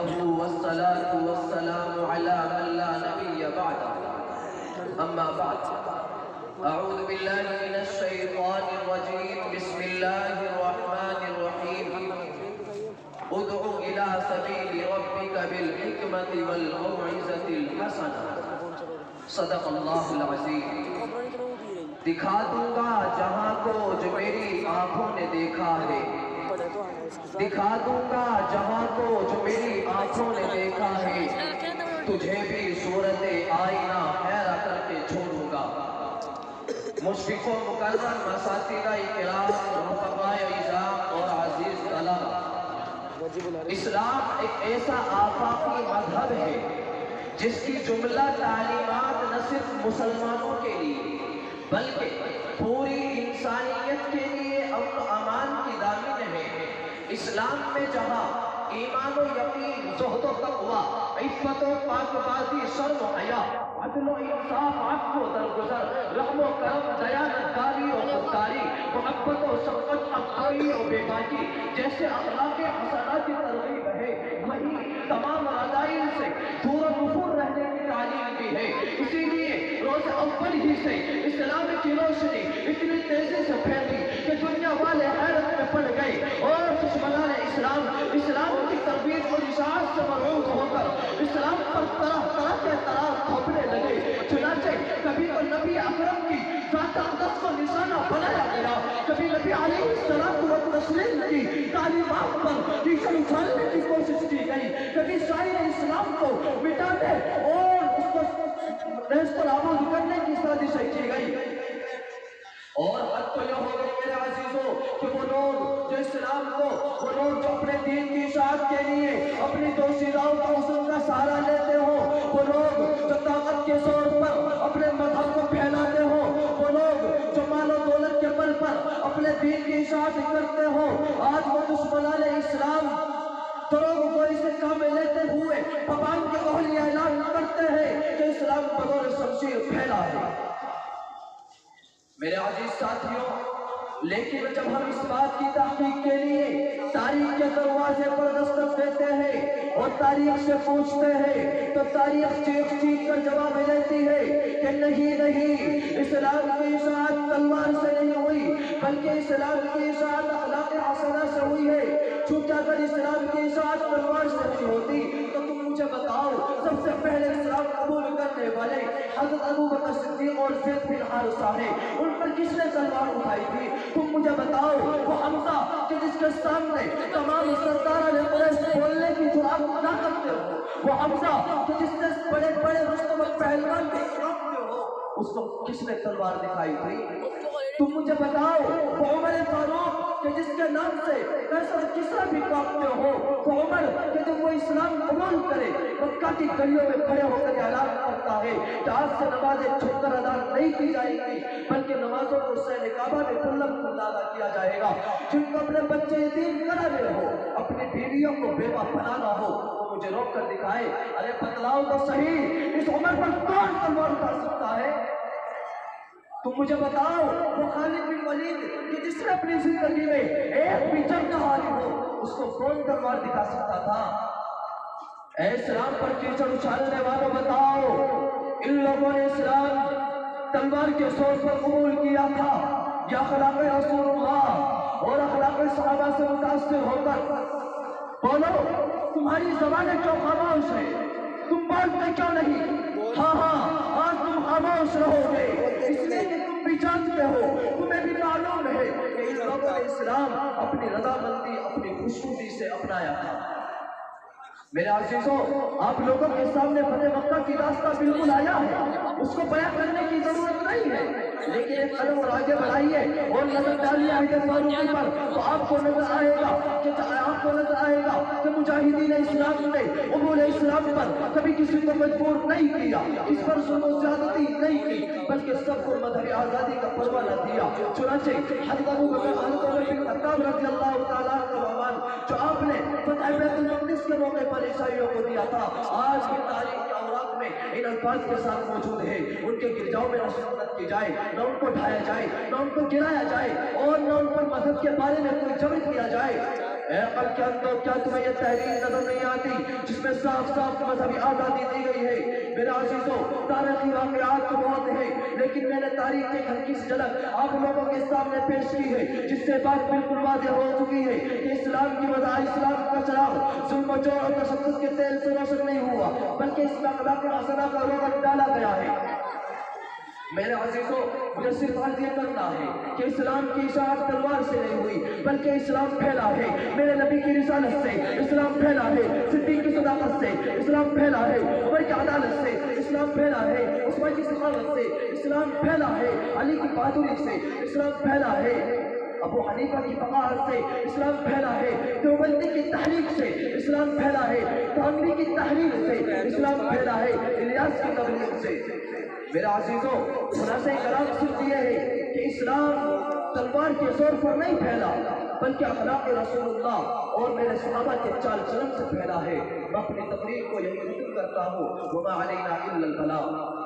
وحده والصلاة والسلام على من لا نبي بعده أما بعد أعوذ بالله من الشيطان الرجيم بسم الله الرحمن الرحيم ادع إلى سبيل ربك بالحكمة والموعظة الحسنة صدق اللہ العظیم۔ دکھا دوں گا جہاں کو جو میری آنکھوں نے دیکھا ہے، دکھا دوں گا جہاں کو جو میری آنکھوں نے دیکھا ہے، تجھے بھی صورت آئینہ حیرہ کر کے چھوڑوں گا۔ مشفق و مکرم اساتذہ کرام، رفقاء اعزام اور عزیز طلبہ، اسلام ایک ایسا آفاقی مذہب ہے جس کی جملہ تعلیمات نہ صرف مسلمانوں کے لیے بلکہ پوری انسانیت کے لیے امن و امان کی ضامن ہے۔ اسلام میں جہاں ایمان و یقین، زہد و تقوی، عفت و پاک بازی، شرم و حیا، عدل و انصاف، عفو و درگزر، رحم و کرم، دیانتداری و خودداری، محبت و شفقت، حقائی و بے باکی جیسے اخلاق حسنہ کی ترغیب ہے، وہی تمام رذائل سے دور و نفور رہنے کی تعلیم بھی ہے۔ اسی لیے روز اول ہی سے اسلام کی روشنی اتنی تیزی سے پھیلی کہ دنیا والے حیرت میں پڑ گئے، اور دشمنان اسلام کی تربیت اور اشاعت سے مرعوب ہو کر اسلام پر طرح طرح کے اعتراض تھوپنے لگے۔ چنانچہ کبھی تو نبی اکرم کی ذات اقدس کو نشانہ بنایا گیا، کبھی نبی علیہ السلام و تسلیم کی تعلیمات پر کیچڑ اچھالنے کی کوشش کی گئی، کبھی شاعر اسلام کو مٹانے اور اس کو نیست و نابود کرنے کی سازشیں کی گئی۔ اور حد تو یہ ہو گئی میرے عزیزوں کہ وہ لوگ جو اسلام کو، وہ لوگ جو اپنے دین کی اشاعت کے لیے اپنی دوشیزاؤں کا حسن کا سہارا لیتے ہوں، وہ لوگ جو طاقت کے زور پر اپنے مذہب کو پھیلاتے ہوں، وہ لوگ جو مال و دولت کے بل پر اپنے دین کی اشاعت کرتے ہوں، آج وہ دشمنان اسلام دروغ گوئی سے کام لیتے ہوئے پابند کے قول یہ اعلان کرتے ہیں کہ اسلام بدور شمشیر پھیلا ہے۔ میرے عزیز ساتھیوں، لیکن جب ہم اس بات کی تحقیق کے لیے تاریخ کے دروازے پر دستک دیتے ہیں اور تاریخ سے پوچھتے ہیں تو تاریخ چیخ چیخ کر جواب دیتی ہے کہ نہیں، اسلام کی اشاعت تلوار سے نہیں ہوئی بلکہ اسلام کی اشاعت اخلاق حسنہ سے ہوئی ہے۔ چونکہ اگر اسلام کی اشاعت تلوار سے نہیں ہوتی تو تم مجھے بتاؤ، سب سے پہلے اسلام قبول کرنے والے حضرت ابوبکر صدیق اور زید بن حارثہ ہیں، ان پر کس نے تلوار اٹھائی تھی؟ تم مجھے بتاؤ، وہ حمزہ کہ جس کے سامنے تمام سرداران قریش بولنے کی جرات نہ کرتے ہو، وہ حمزہ کہ جس نے بڑے بڑے رستم پہلوان کے رکھتے ہو، اس کو کس نے تلوار دکھائی تھی؟ تم مجھے بتاؤ، وہ عمر فاروق کہ جس کے نام سے کیسر کسرا بھی کانپتے ہو، وہ عمر کہ جب وہ اسلام قبول کرے مکہ کی گلیوں میں کھڑے ہو کر اعلان کرتا ہے کہ آج سے نمازیں چھپ کر ادا نہیں کی جائے گی بلکہ نمازوں کو حسین کعبہ میں کھلم کھلا ادا کیا جائے گا، جن کو اپنے بچے یتیم کرانے ہو، اپنی بیویوں کو بیوہ بنانا ہو، وہ مجھے روک کر دکھائے، ارے بتلاؤ تو صحیح، اس عمر پر کون تلوار اٹھا سکتا ہے؟ تم مجھے بتاؤ، وہ خالد بن ولید کہ جس نے اپنی زندگی میں ایک بھی جنگ نہ ہاری ہو، اس کو کون تلوار دکھا سکتا تھا؟ اے اسلام پر کیچڑ اچھالنے والوں بتاؤ، ان لوگوں نے اسلام تلوار کے زور پر قبول کیا تھا یا اخلاق رسول اللہ اور اخلاق صحابہ سے متاثر ہو کر؟ بولو، تمہاری زبانیں کیوں خاموش ہیں؟ تم بولتے کیوں نہیں؟ ہاں، آج تم خاموش رہو گے اس لیے کہ تم بھی جانتے ہو، تمہیں بھی معلوم ہے کہ ان لوگوں نے اسلام اپنی رضامندی، اپنی خوشنودی سے اپنایا تھا۔ میرے عزیزوں، آپ لوگوں کے سامنے فتح مکہ کی راستہ بالکل آیا ہے، اس کو بیان کرنے کی ضرورت نہیں ہے، لیکن ایک قدم اور آگے بڑھائیے اور نظر ڈالیے عہد فاروقی پر تو آپ کو نظر آئے گا کہ مجاہدین اسلام نے قبول اسلام پر کبھی کسی کو مجبور نہیں کیا، اس پر ظلم و زیادتی نہیں کی، بلکہ سب کو مذہبی آزادی کا پروانہ دیا۔ چنانچہ حضرت ابوبکر بن خطاب رضی اللہ تعالیٰ عنہ جو آپ نے فتح بیت المقدس کے موقع پر عیسائیوں کو دیا تھا، آج کی تاریخ کے اوراق میں ان الفاظ کے ساتھ موجود ہے، ان کے گرجاؤں میں نصرت کی جائے، نہ ان کو ڈھایا جائے، نہ ان کو گرایا جائے اور نہ ان پر مذہب کے بارے میں کوئی جبر کیا جائے۔ اے عقل کے اندر، کیا تمہیں یہ تحریر نظر نہیں آتی جس جس میں صاف صاف مذہبی آزادی دی گئی ہے۔ میرے عزیزوں، تاریخی واقعات تو بہت ہیں، لیکن میں نے تاریخ کی ہلکی سی جھلک آپ لوگوں کے سامنے پیش کی ہے، جس سے بات بالکل واضح ہو چکی ہے کہ اسلام کی وجہ اسلام کا چراغ ظلم و جور اور تشدد کے تیل سے روشن نہیں ہوا، بلکہ اس میں اخلاق حسنہ کا روغن ڈالا گیا ہے۔ میرے عزیزوں، مجھے صرف عرض یہ کرنا ہے کہ اسلام کی اشاعت تلوار سے نہیں ہوئی، بلکہ اسلام پھیلا ہے میرے نبی کی رسالت سے، اسلام پھیلا ہے صدیق کی صداقت سے، اسلام پھیلا ہے عمر کی عدالت سے، اسلام پھیلا ہے عثمان کی سخاوت سے، اسلام پھیلا ہے علی کی بہادری سے، اسلام پھیلا ہے ابو حنیفہ کی فقاہت سے، اسلام پھیلا ہے دیوبندی کی تحریک سے، اسلام پھیلا ہے کانگڑی کی تحریر سے، اسلام پھیلا ہے الیاس کی تبلیغ سے۔ میرے عزیزوں، خلاصہ کلام صرف یہ ہے کہ اسلام تلوار کے زور پر نہیں پھیلا، بلکہ اخلاق رسول اللہ اور میرے صحابہ کے چال چلن سے پھیلا ہے۔ میں اپنی تقریر کو یہی ختم کرتا ہوں، وما علینا الا البلاغ۔